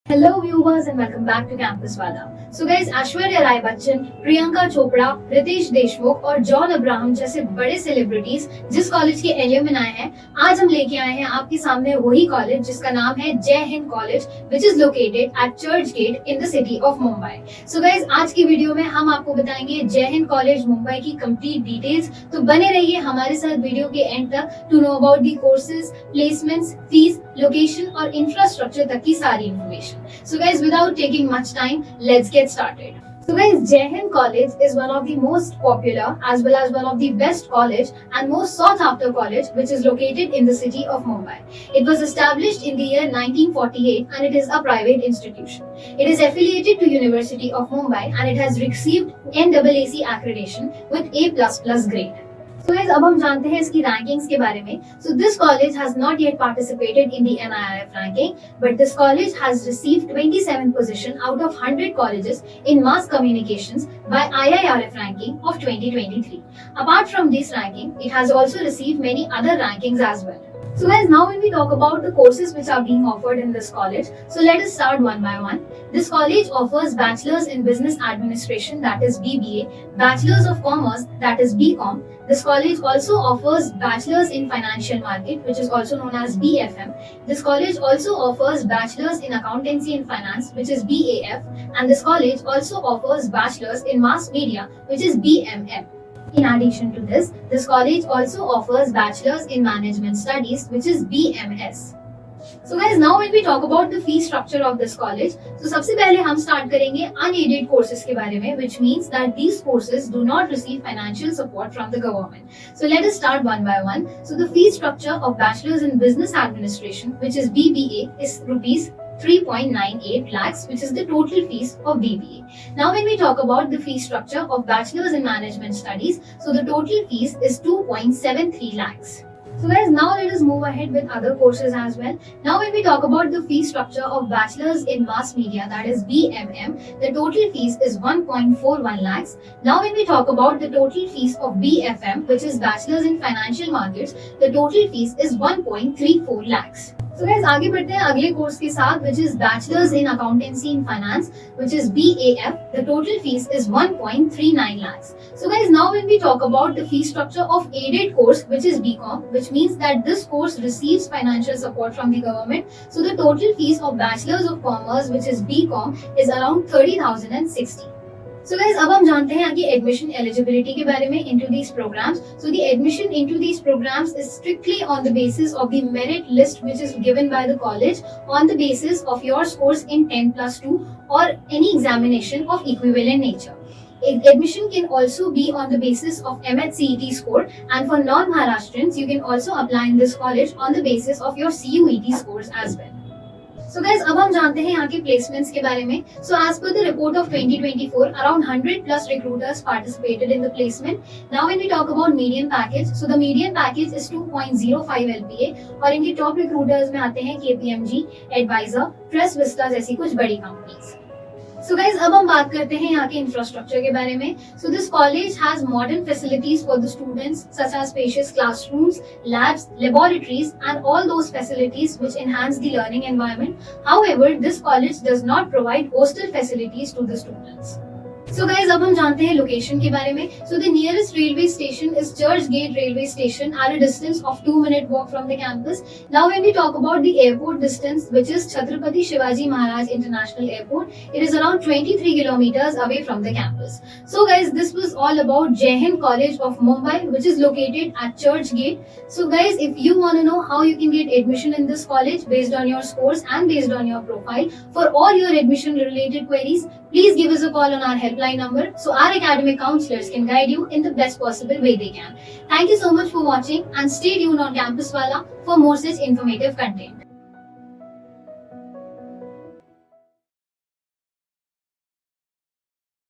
Hello viewers and welcome back to Campus Wala. So guys, Aishwarya Rai Bachchan, Priyanka Chopra, Ritesh Deshmukh और John Abraham जैसे बड़े celebrities जिस college के एल्यूमिनाई हैं, आज हम लेके आए हैं आपके सामने वही कॉलेज जिसका नाम है जय Hind college, which is located at church get in the city of Mumbai. So guys, आज की वीडियो में हम आपको बताएंगे जय हिंद कॉलेज मुंबई की कंप्लीट डिटेल्स. तो बने रहिए हमारे साथ वीडियो के एंड तक to know about the courses, placements, fees, location और इंफ्रास्ट्रक्चर तक की सारी information. So guys, without taking much time, let's get started. So guys, Jai Hind College is one of the most popular as well as one of the best college and most sought after college which is located in the city of Mumbai. It was established in the year 1948 and it is a private institution. It is affiliated to University of Mumbai and it has received NAAC accreditation with A++ grade. So guys, अब हम जानते हैं इसकी rankings के बारे में. So this college has not yet participated in the NIRF ranking, but this college has received 27th position out of 100 colleges in mass communications by IIRF ranking of 2023. Apart from this ranking, it has also received many other rankings as well. So guys, now when we talk about the courses which are being offered in this college, so let us start one by one. This college offers Bachelor's in Business Administration, that is BBA, Bachelor's of Commerce, that is BCom. This college also offers Bachelor's in Financial Market, which is also known as BFM. This college also offers Bachelor's in Accountancy and Finance, which is BAF. And this college also offers Bachelor's in Mass Media, which is BMM. In addition to this, this college also offers Bachelor's in Management Studies, which is BMS. So guys, now when we talk about the fee structure of this college, so सबसे पहले हम start करेंगे unaided courses के बारे में, which means that these courses do not receive financial support from the government. So let us start one by one. So the fee structure of Bachelor's in Business Administration, which is BBA, is rupees 3.98 lakhs, which is the total fees of BBA. Now when we talk about the fee structure of Bachelor's in Management Studies, so the total fees is 2.73 lakhs. So guys, now let us move ahead with other courses as well. Now when we talk about the fee structure of Bachelor's in Mass Media, that is BMM, the total fees is 1.41 lakhs. Now when we talk about the total fees of BFM, which is Bachelor's in Financial Markets, the total fees is 1.34 lakhs. So guys, आगे बढ़ते हैं अगले course के साथ, which is Bachelor's in Accountancy and Finance, which is BAF. The total fees is 1.39 lakhs. So guys, now when we talk about the fee structure of aided course, which is BCom, which means that this course receives financial support from the government. So the total fees of Bachelor's of Commerce, which is BCom, is around 30,060. So guys, अब हम जानते हैं यहाँ की admission eligibility के बारे में into these programs. So the admission into these programs is strictly on the basis of the merit list which is given by the college on the basis of your scores in 10+2 or any examination of equivalent nature. Admission can also be on the basis of MHCET score, and for non-Maharashtrians, you can also apply in this college on the basis of your CUET scores as well. So guys, अब हम जानते हैं यहाँ के placements के बारे में. So as per the report of 2024, around 100 plus recruiters participated in the placement. Now when we talk about median package, so the median package is 2.05 LPA और इनके top recruiters में आते हैं KPMG, Advisor, Trust Vista जैसी कुछ बड़ी companies. So guys, अब हम बात करते हैं यहाँ के इंफ्रास्ट्रक्चर के बारे में. So this college has modern facilities for the students such as spacious classrooms, labs, laboratories and all those facilities which enhance the learning environment. However, this college does not provide hostel facilities to the students. So guys, अब हम जानते हैं location के बारे में. So the nearest railway station is Church Gate railway station at a distance of 2-minute walk from the campus. Now when we talk about the airport distance, which is Chhatrapati Shivaji Maharaj International Airport, it is around 23 kilometers away from the campus. So guys, this was all about Jai Hind College of Mumbai, which is located at Church Gate. So guys, if you want to know how you can get admission in this college based on your scores and based on your profile, for all your admission related queries, please give us a call on our helpline number so our academic counselors can guide you in the best possible way they can. Thank you so much for watching and stay tuned on Campus Wala for more such informative content.